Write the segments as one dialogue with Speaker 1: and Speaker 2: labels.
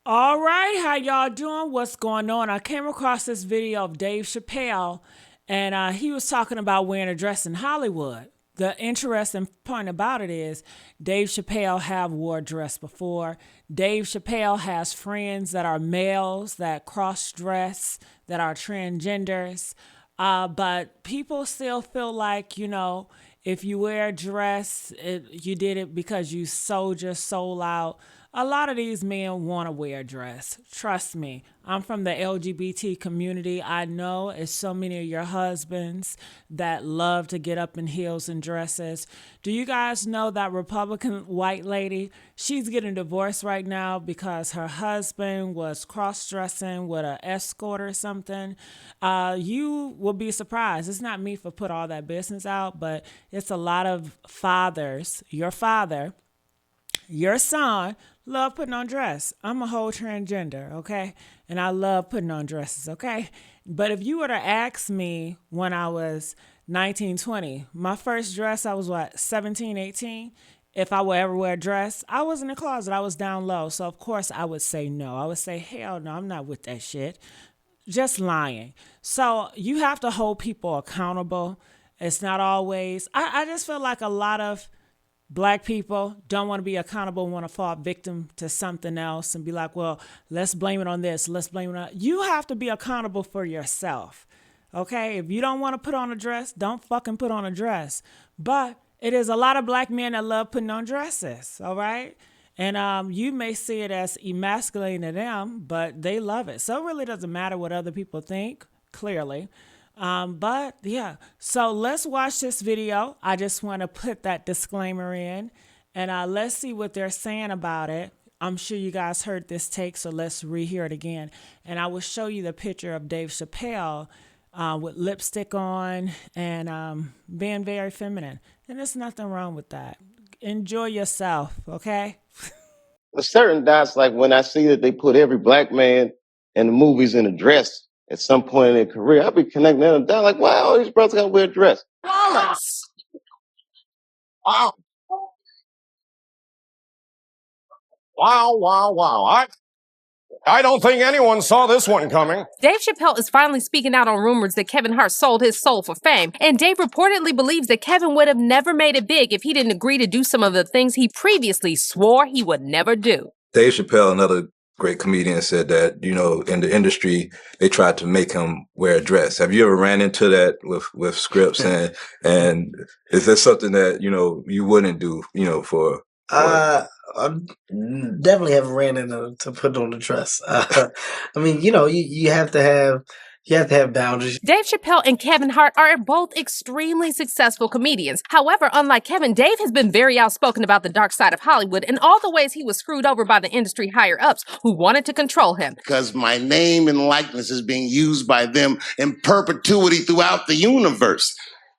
Speaker 1: All right, how y'all doing? What's going on? I came across this video of Dave Chappelle, and he was talking about wearing a dress in Hollywood. The interesting point about it is Dave Chappelle have wore a dress before. Dave Chappelle has friends that are males that cross dress, that are transgenders. But people still feel like, if you wear a dress, you did it because you sold your soul out. A lot of these men want to wear a dress. Trust me. I'm from the LGBT community. I know it's so many of your husbands that love to get up in heels and dresses. Do you guys know that Republican white lady? She's getting divorced right now because her husband was cross-dressing with an escort or something. You will be surprised. It's not me for put all that business out, but it's a lot of fathers. Your father, your son love putting on dress. I'm a whole transgender, okay? And I love putting on dresses, okay? But if you were to ask me when I was 19, 20, my first dress, I was 17, 18. If I would ever wear a dress, I was in the closet. I was down low. So, of course, I would say no. I would say, hell no, I'm not with that shit. Just lying. So you have to hold people accountable. It's not always. I just feel like a lot of Black people don't want to be accountable, want to fall victim to something else and be like, well, let's blame it on this. Let's blame it on. You have to be accountable for yourself. Okay? If you don't want to put on a dress, don't fucking put on a dress. But it is a lot of Black men that love putting on dresses. All right? And you may see it as emasculating to them, but they love it. So it really doesn't matter what other people think, clearly. But yeah, so let's watch this video. I just want to put that disclaimer in, and let's see what they're saying about it. I'm sure you guys heard this take, so let's rehear it again. And I will show you the picture of Dave Chappelle with lipstick on and being very feminine. And there's nothing wrong with that. Enjoy yourself, okay?
Speaker 2: There's certain dots, like when I see that they put every Black man in the movies in a dress at some point in their career, I'll be connecting them down like, why all these brothers gotta wear a dress?
Speaker 3: Wallace. Wow. Wow. I don't think anyone saw this one coming.
Speaker 4: Dave Chappelle is finally speaking out on rumors that Kevin Hart sold his soul for fame, and Dave reportedly believes that Kevin would have never made it big if he didn't agree to do some of the things he previously swore he would never do.
Speaker 5: Dave Chappelle, another great comedian, said that, in the industry, they tried to make him wear a dress. Have you ever ran into that with scripts? and is this something that, you wouldn't do, for?
Speaker 6: I definitely haven't ran into to put on the dress. I mean, you have to have boundaries.
Speaker 4: Dave Chappelle and Kevin Hart are both extremely successful comedians. However, unlike Kevin, Dave has been very outspoken about the dark side of Hollywood and all the ways he was screwed over by the industry higher-ups who wanted to control him.
Speaker 2: Because my name and likeness is being used by them in perpetuity throughout the universe.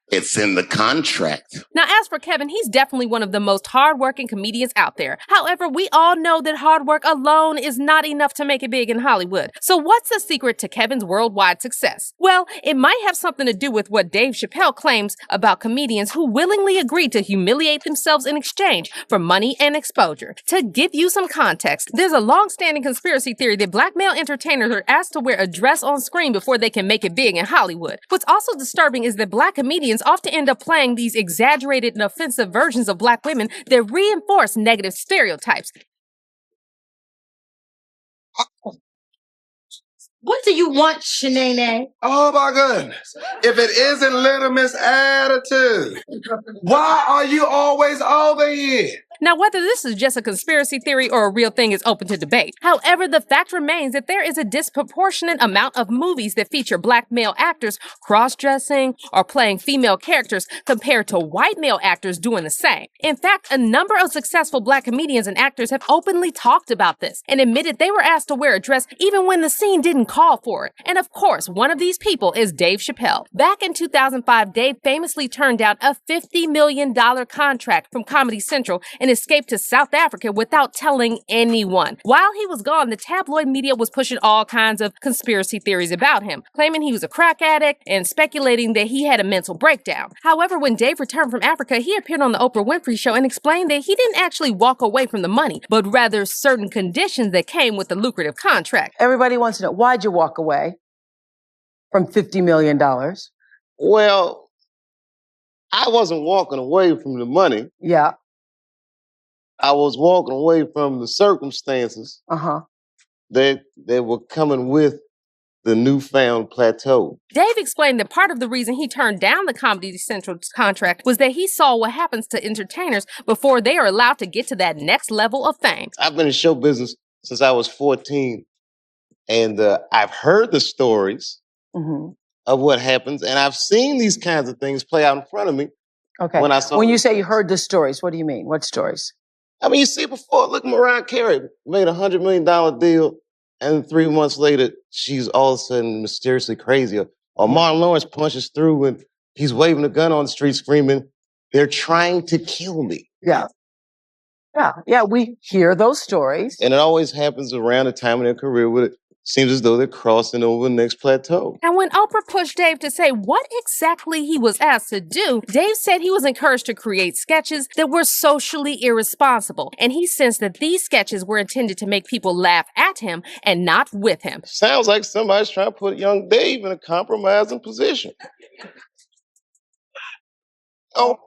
Speaker 2: It's in the contract.
Speaker 4: Now, as for Kevin, he's definitely one of the most hardworking comedians out there. However, we all know that hard work alone is not enough to make it big in Hollywood. So what's the secret to Kevin's worldwide success? Well, it might have something to do with what Dave Chappelle claims about comedians who willingly agree to humiliate themselves in exchange for money and exposure. To give you some context, there's a long-standing conspiracy theory that Black male entertainers are asked to wear a dress on screen before they can make it big in Hollywood. What's also disturbing is that Black comedians often end up playing these exaggerated and offensive versions of Black women that reinforce negative stereotypes.
Speaker 7: What do you want, Shanae?
Speaker 8: Oh my goodness. If it isn't Little Miss Attitude, why are you always over here?
Speaker 4: Now, whether this is just a conspiracy theory or a real thing is open to debate. However, the fact remains that there is a disproportionate amount of movies that feature Black male actors cross-dressing or playing female characters compared to white male actors doing the same. In fact, a number of successful Black comedians and actors have openly talked about this and admitted they were asked to wear a dress even when the scene didn't call for it. And of course, one of these people is Dave Chappelle. Back in 2005, Dave famously turned down a $50 million contract from Comedy Central and and escaped to South Africa without telling anyone. While he was gone, the tabloid media was pushing all kinds of conspiracy theories about him, claiming he was a crack addict and speculating that he had a mental breakdown. However, when Dave returned from Africa, he appeared on the Oprah Winfrey Show and explained that he didn't actually walk away from the money, but rather certain conditions that came with the lucrative contract.
Speaker 9: Everybody wants to know, why'd you walk away from $50 million?
Speaker 2: Well, I wasn't walking away from the money.
Speaker 9: Yeah.
Speaker 2: I was walking away from the circumstances that were coming with the newfound plateau.
Speaker 4: Dave explained that part of the reason he turned down the Comedy Central contract was that he saw what happens to entertainers before they are allowed to get to that next level of fame.
Speaker 2: I've been in show business since I was 14, and I've heard the stories of what happens, and I've seen these kinds of things play out in front of me.
Speaker 9: Okay. When you say you heard the stories, what do you mean? What stories?
Speaker 2: I mean, you see it before. Look, Mariah Carey made a $100 million deal, and 3 months later, she's all of a sudden mysteriously crazy. Or Martin Lawrence punches through and he's waving a gun on the street screaming, "They're trying to kill me."
Speaker 9: Yeah. Yeah, we hear those stories.
Speaker 2: And it always happens around the time of their career where it seems as though they're crossing over the next plateau.
Speaker 4: And when Oprah pushed Dave to say what exactly he was asked to do, Dave said he was encouraged to create sketches that were socially irresponsible. And he sensed that these sketches were intended to make people laugh at him and not with him.
Speaker 2: Sounds like somebody's trying to put young Dave in a compromising position. Oh.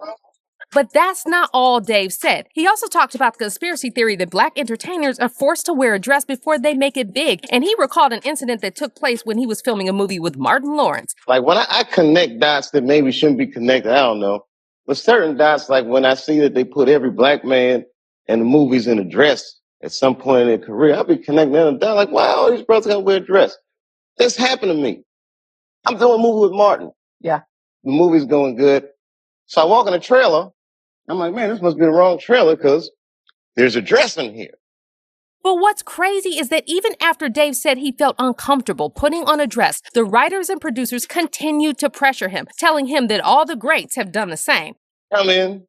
Speaker 4: But that's not all Dave said. He also talked about the conspiracy theory that black entertainers are forced to wear a dress before they make it big. And he recalled an incident that took place when he was filming a movie with Martin Lawrence.
Speaker 2: Like when I connect dots that maybe shouldn't be connected, I don't know. But certain dots, like when I see that they put every black man in the movies in a dress at some point in their career, I'll be connecting them down like, wow, all these brothers gotta wear a dress. This happened to me. I'm doing a movie with Martin.
Speaker 9: Yeah.
Speaker 2: The movie's going good. So I walk in a trailer. I'm like, man, this must be the wrong trailer because there's a dress in here.
Speaker 4: But what's crazy is that even after Dave said he felt uncomfortable putting on a dress, the writers and producers continued to pressure him, telling him that all the greats have done the same.
Speaker 2: Come in.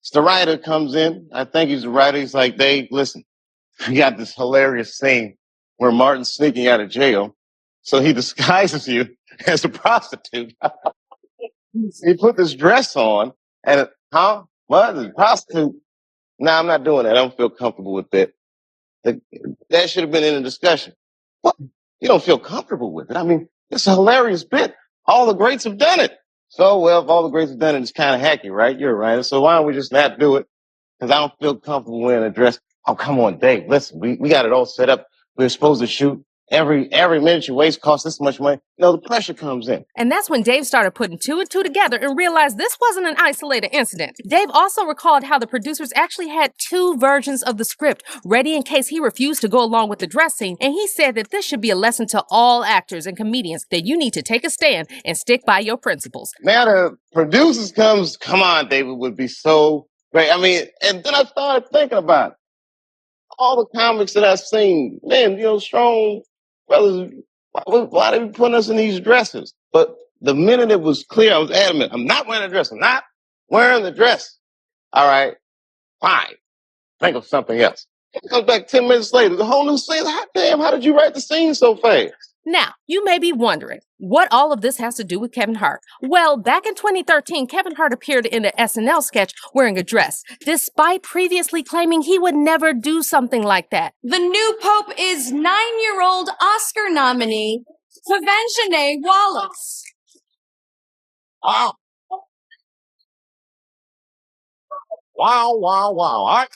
Speaker 2: It's the writer comes in. I think he's the writer. He's like, Dave, listen, we got this hilarious scene where Martin's sneaking out of jail. So he disguises you as a prostitute. He put this dress on and, what? A prostitute? No, I'm not doing that. I don't feel comfortable with that. That should have been in the discussion. What? You don't feel comfortable with it? I mean, it's a hilarious bit. All the greats have done it. So, well, if all the greats have done it, it's kind of hacky, right? You're right. So why don't we just not do it? Because I don't feel comfortable wearing a dress. Oh, come on, Dave. Listen, we got it all set up. We're supposed to shoot. Every minute you waste costs this much money. The pressure comes in.
Speaker 4: And that's when Dave started putting two and two together and realized this wasn't an isolated incident. Dave also recalled how the producers actually had 2 versions of the script ready in case he refused to go along with the dress scene. And he said that this should be a lesson to all actors and comedians that you need to take a stand and stick by your principles.
Speaker 2: Now the producers come on, David, would be so great. I mean, and then I started thinking about it. All the comics that I've seen, man, strong brothers, why they be putting us in these dresses? But the minute it was clear, I was adamant, I'm not wearing a dress. I'm not wearing the dress. All right, fine. Think of something else. It comes back 10 minutes later, the whole new scene. Hot damn, how did you write the scene so fast?
Speaker 4: Now, you may be wondering what all of this has to do with Kevin Hart. Well, back in 2013, Kevin Hart appeared in an SNL sketch wearing a dress, despite previously claiming he would never do something like that.
Speaker 7: The new pope is 9-year-old Oscar nominee Shanae Wallace.
Speaker 3: Wow. Wow.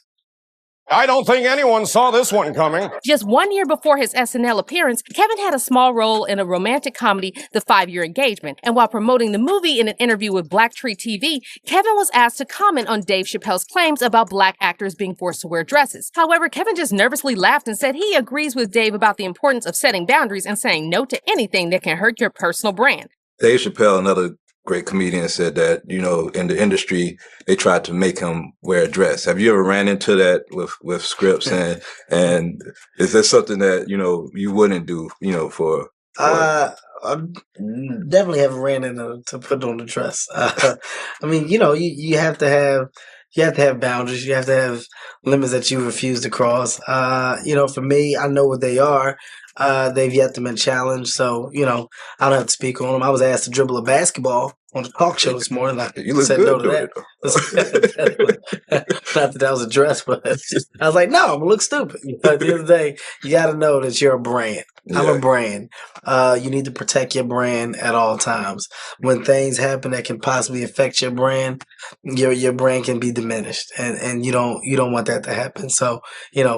Speaker 3: I don't think anyone saw this one coming.
Speaker 4: Just 1 year before his SNL appearance, Kevin had a small role in a romantic comedy, The 5-Year Engagement. And while promoting the movie in an interview with Black Tree TV, Kevin was asked to comment on Dave Chappelle's claims about black actors being forced to wear dresses. However, Kevin just nervously laughed and said he agrees with Dave about the importance of setting boundaries and saying no to anything that can hurt your personal brand.
Speaker 5: Dave Chappelle, another great comedian, said that, in the industry, they tried to make him wear a dress. Have you ever ran into that with scripts? and is that something that, you wouldn't do, for?
Speaker 6: I definitely haven't ran into to put on the dress. I mean, you have to have have boundaries. You have to have limits that you refuse to cross. For me, I know what they are. They've yet to been challenged, so I don't have to speak on them. I was asked to dribble a basketball on the talk show this morning. I
Speaker 5: You look
Speaker 6: said
Speaker 5: good
Speaker 6: no to
Speaker 5: doing
Speaker 6: that.
Speaker 5: it, though.
Speaker 6: Not that was a dress, but I was like, no, I'm gonna look stupid. At the end of the day, you got to know that you're a brand. I'm a brand. You need to protect your brand at all times. When things happen that can possibly affect your brand, your brand can be diminished, and you don't want that to happen. So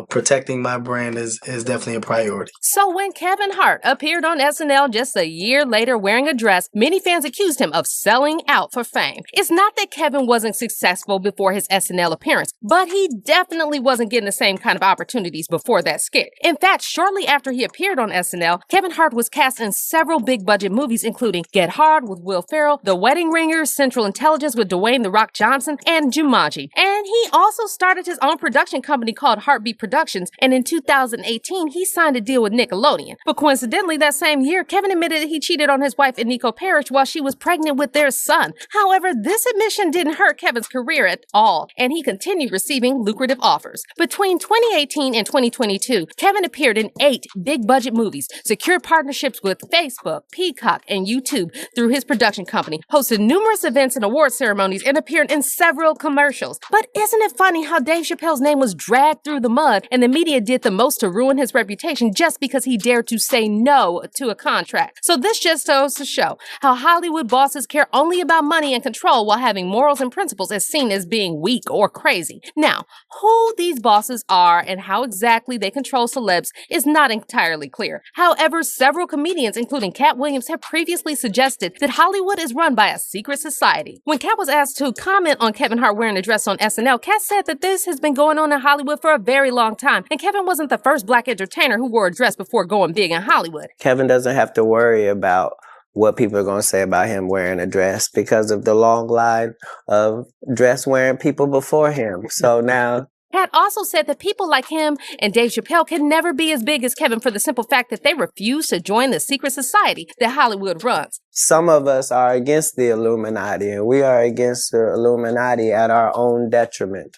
Speaker 6: protecting my brand is definitely a priority.
Speaker 4: So when Kevin Hart appeared on SNL just a year later wearing a dress, many fans accused him of selling out for fame. It's not that Kevin wasn't successful before his SNL appearance, but he definitely wasn't getting the same kind of opportunities before that skit. In fact, shortly after he appeared on SNL, Kevin Hart was cast in several big-budget movies, including Get Hard with Will Ferrell, The Wedding Ringers, Central Intelligence with Dwayne "The Rock" Johnson, and Jumanji. And he also started his own production company called Heartbeat Productions, and in 2018, he signed a deal with Nickelodeon. But coincidentally, that same year, Kevin admitted that he cheated on his wife, Eniko Parrish, while she was pregnant with their son. However, this admission didn't hurt Kevin's career at all, and he continued receiving lucrative offers. Between 2018 and 2022, Kevin appeared in 8 big-budget movies, secured partnerships with Facebook, Peacock, and YouTube through his production company, hosted numerous events and award ceremonies, and appeared in several commercials. But isn't it funny how Dave Chappelle's name was dragged through the mud, and the media did the most to ruin his reputation just because he dared to say no to a contract? So this just goes to show how Hollywood bosses care only about money and control while having morals and principles as seen as being weak or crazy. Now, who these bosses are and how exactly they control celebs is not entirely clear. However, several comedians, including Cat Williams, have previously suggested that Hollywood is run by a secret society. When Cat was asked to comment on Kevin Hart wearing a dress on SNL, Cat said that this has been going on in Hollywood for a very long time, and Kevin wasn't the first black entertainer who wore a dress before going big in Hollywood.
Speaker 10: Kevin doesn't have to worry about what people are going to say about him wearing a dress because of the long line of dress-wearing people before him. So now...
Speaker 4: Cat also said that people like him and Dave Chappelle can never be as big as Kevin for the simple fact that they refuse to join the secret society that Hollywood runs.
Speaker 10: Some of us are against the Illuminati, and we are against the Illuminati at our own detriment.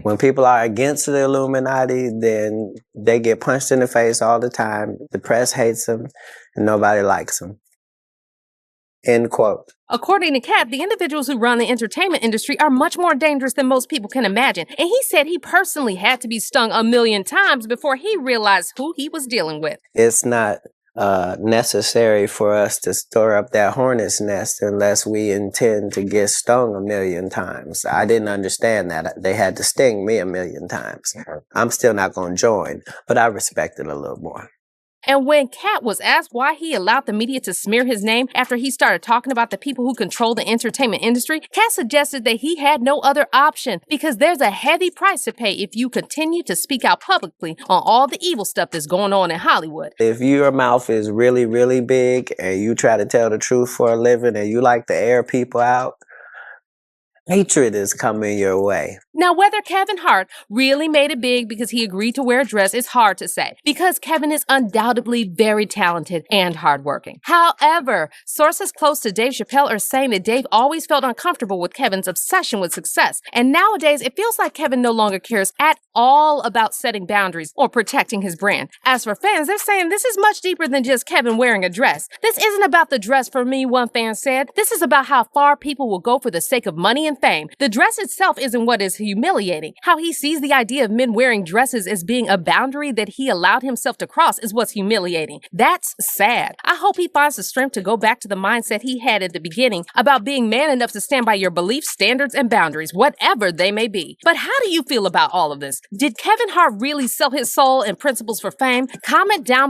Speaker 10: When people are against the Illuminati, then they get punched in the face all the time. The press hates them, and nobody likes them. End quote.
Speaker 4: According to Cat, the individuals who run the entertainment industry are much more dangerous than most people can imagine. And he said he personally had to be stung 1,000,000 times before he realized who he was dealing with.
Speaker 10: It's not necessary for us to stir up that hornet's nest unless we intend to get stung 1,000,000 times. I didn't understand that. They had to sting me 1,000,000 times. I'm still not going to join, but I respect it a little more.
Speaker 4: And when Cat was asked why he allowed the media to smear his name after he started talking about the people who control the entertainment industry, Cat suggested that he had no other option because there's a heavy price to pay if you continue to speak out publicly on all the evil stuff that's going on in Hollywood.
Speaker 10: If your mouth is really, really big and you try to tell the truth for a living and you like to air people out, hatred is coming your way.
Speaker 4: Now, whether Kevin Hart really made it big because he agreed to wear a dress is hard to say, because Kevin is undoubtedly very talented and hardworking. However, sources close to Dave Chappelle are saying that Dave always felt uncomfortable with Kevin's obsession with success, and nowadays it feels like Kevin no longer cares at all about setting boundaries or protecting his brand. As for fans, they're saying this is much deeper than just Kevin wearing a dress. This isn't about the dress for me, one fan said. This is about how far people will go for the sake of money and fame. The dress itself isn't what is humiliating. How he sees the idea of men wearing dresses as being a boundary that he allowed himself to cross is what's humiliating. That's sad. I hope he finds the strength to go back to the mindset he had at the beginning about being man enough to stand by your beliefs, standards, and boundaries, whatever they may be. But how do you feel about all of this? Did Kevin Hart really sell his soul and principles for fame? Comment down